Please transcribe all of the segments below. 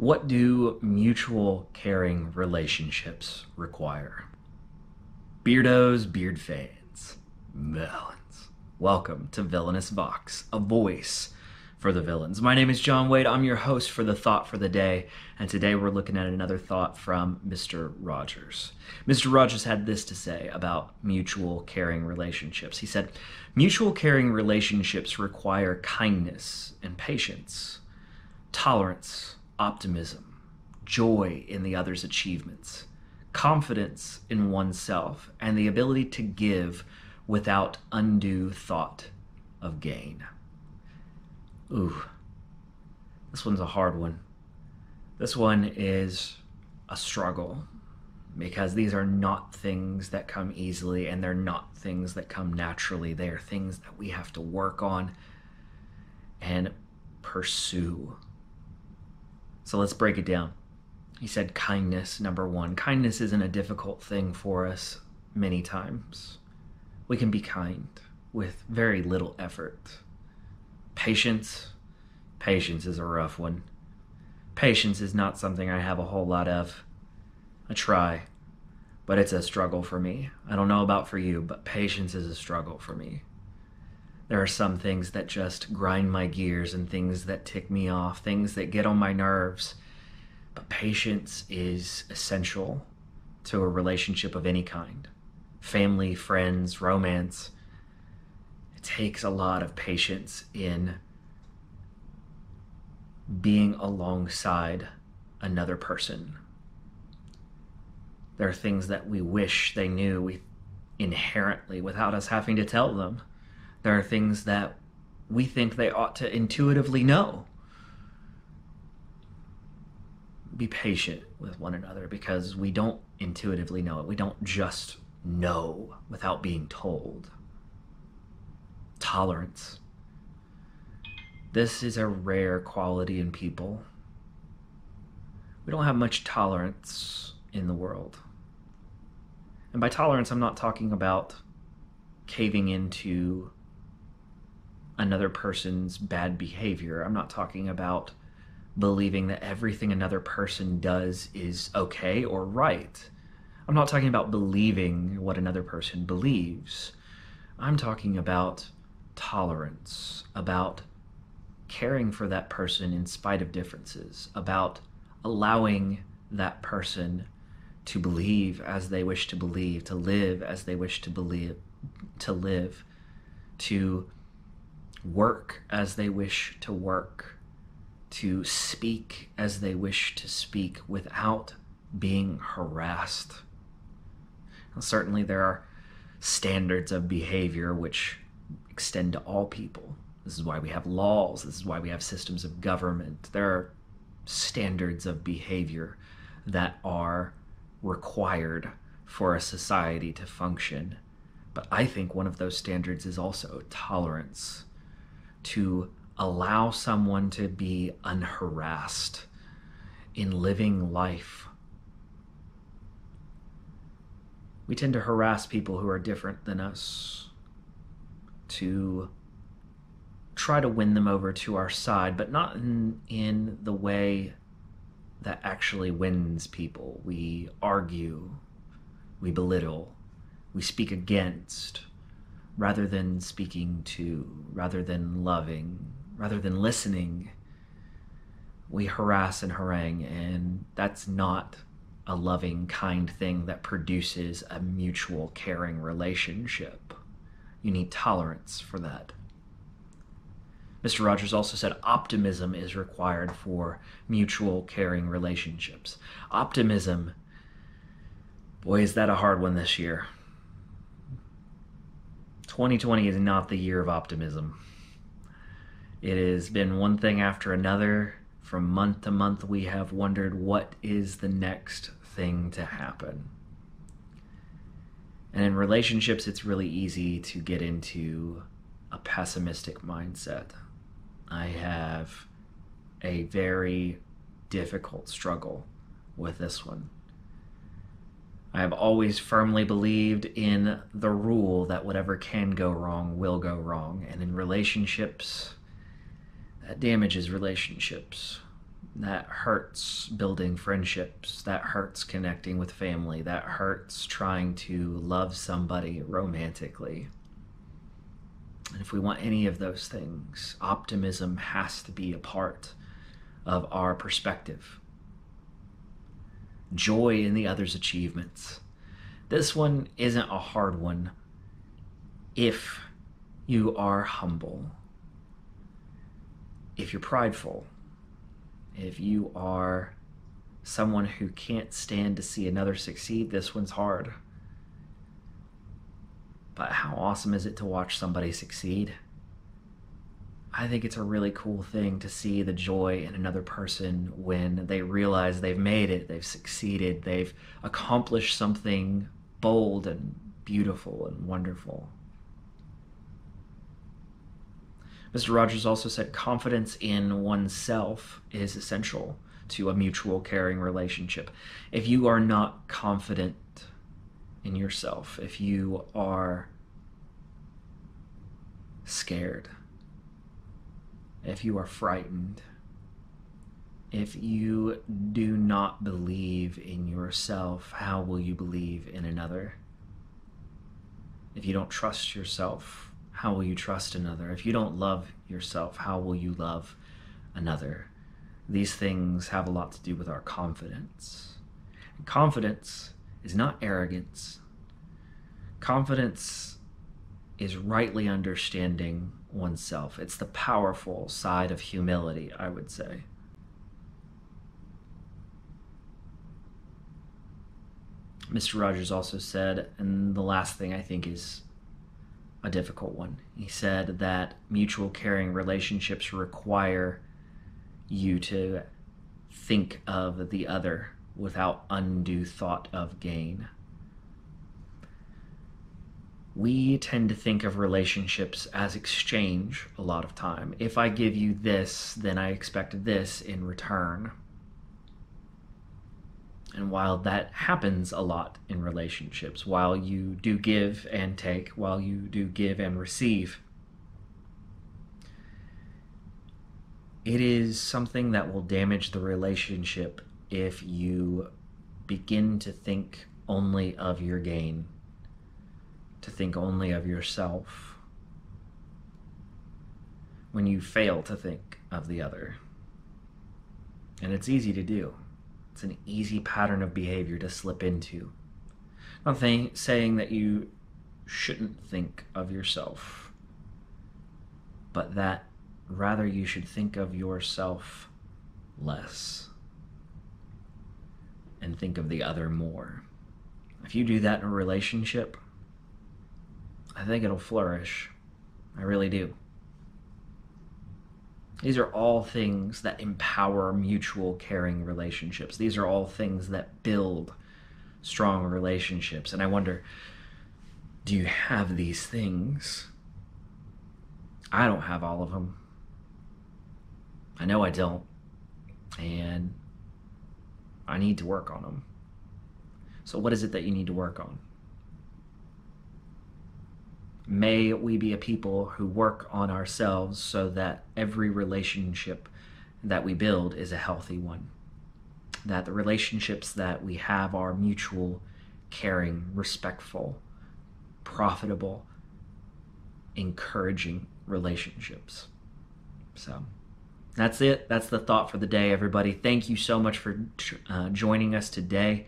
What do mutual caring relationships require? Beardos, beard fans, villains. Welcome to Villainous Vox, a voice for the villains. My name is John Wade. I'm your host for the Thought for the Day, and today we're looking at another thought from Mr. Rogers. Mr. Rogers had this to say about mutual caring relationships. He said, mutual caring relationships require kindness and patience, tolerance, optimism, joy in the other's achievements, confidence in oneself, and the ability to give without undue thought of gain. Ooh, this one's a hard one. This one is a struggle because these are not things that come easily and they're not things that come naturally. They are things that we have to work on and pursue. So let's break it down. He said kindness, number one. Kindness isn't a difficult thing for us many times. We can be kind with very little effort. Patience is a rough one. Patience is not something I have a whole lot of. I try, but it's a struggle for me. I don't know about for you, but patience is a struggle for me. There are some things that just grind my gears and things that tick me off, things that get on my nerves. But patience is essential to a relationship of any kind. Family, friends, romance. It takes a lot of patience in being alongside another person. There are things that we wish they knew inherently without us having to tell them. There are things that we think they ought to intuitively know. Be patient with one another because we don't intuitively know it. We don't just know without being told. Tolerance. This is a rare quality in people. We don't have much tolerance in the world. And by tolerance, I'm not talking about caving into another person's bad behavior. I'm not talking about believing that everything another person does is okay or right. I'm not talking about believing what another person believes. I'm talking about tolerance, about caring for that person in spite of differences, about allowing that person to believe as they wish to believe, to live as they wish to believe, to live, to work as they wish to work, to speak as they wish to speak without being harassed. Now, certainly there are standards of behavior which extend to all people. This is why we have laws. This is why we have systems of government. There are standards of behavior that are required for a society to function. But I think one of those standards is also tolerance, to allow someone to be unharassed in living life. We tend to harass people who are different than us, to try to win them over to our side, but not in the way that actually wins people. We argue, we belittle, we speak against, rather than speaking to, rather than loving, rather than listening. We harass and harangue, and that's not a loving, kind thing that produces a mutual caring relationship. You need tolerance for that. Mr. Rogers also said optimism is required for mutual caring relationships. Optimism, boy, is that a hard one this year. 2020 is not the year of optimism. It has been one thing after another. From month to month, we have wondered what is the next thing to happen. And in relationships, it's really easy to get into a pessimistic mindset. I have a very difficult struggle with this one. I have always firmly believed in the rule that whatever can go wrong will go wrong. And in relationships, that damages relationships. That hurts building friendships. That hurts connecting with family. That hurts trying to love somebody romantically. And if we want any of those things, optimism has to be a part of our perspective. Joy in the other's achievements. This one isn't a hard one if you are humble, if you're prideful, if you are someone who can't stand to see another succeed. This one's hard. But how awesome is it to watch somebody succeed? I think it's a really cool thing to see the joy in another person when they realize they've made it, they've succeeded, they've accomplished something bold and beautiful and wonderful. Mr. Rogers also said confidence in oneself is essential to a mutual caring relationship. If you are not confident in yourself, if you are scared, if you are frightened, if you do not believe in yourself, how will you believe in another? If you don't trust yourself, how will you trust another? If you don't love yourself, how will you love another? These things have a lot to do with our confidence. And confidence is not arrogance. Confidence is rightly understanding oneself. It's the powerful side of humility, I would say. Mr. Rogers also said, and the last thing I think is a difficult one, he said that mutual caring relationships require you to think of the other without undue thought of gain. We tend to think of relationships as exchange a lot of time. If I give you this, then I expect this in return. And while that happens a lot in relationships, while you do give and take, while you do give and receive, it is something that will damage the relationship if you begin to think only of your gain, to think only of yourself, when you fail to think of the other. And it's easy to do. It's an easy pattern of behavior to slip into. I'm not saying that you shouldn't think of yourself, but that rather you should think of yourself less and think of the other more. If you do that in a relationship, I think it'll flourish. I really do. These are all things that empower mutual caring relationships. These are all things that build strong relationships. And I wonder, do you have these things? I don't have all of them. I know I don't. And I need to work on them. So what is it that you need to work on? May we be a people who work on ourselves so that every relationship that we build is a healthy one. That the relationships that we have are mutual, caring, respectful, profitable, encouraging relationships. So that's it. That's the thought for the day, everybody. Thank you so much for joining us today.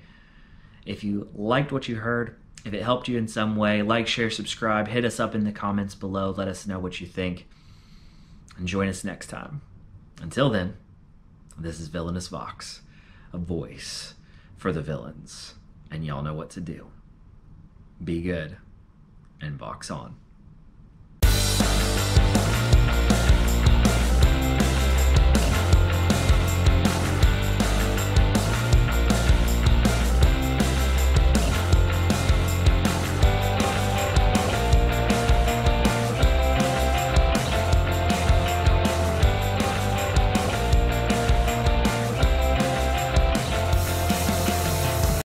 If you liked what you heard, if it helped you in some way, like, share, subscribe, hit us up in the comments below. Let us know what you think. And join us next time. Until then, this is Villainous Vox, a voice for the villains. And y'all know what to do. Be good and Vox on.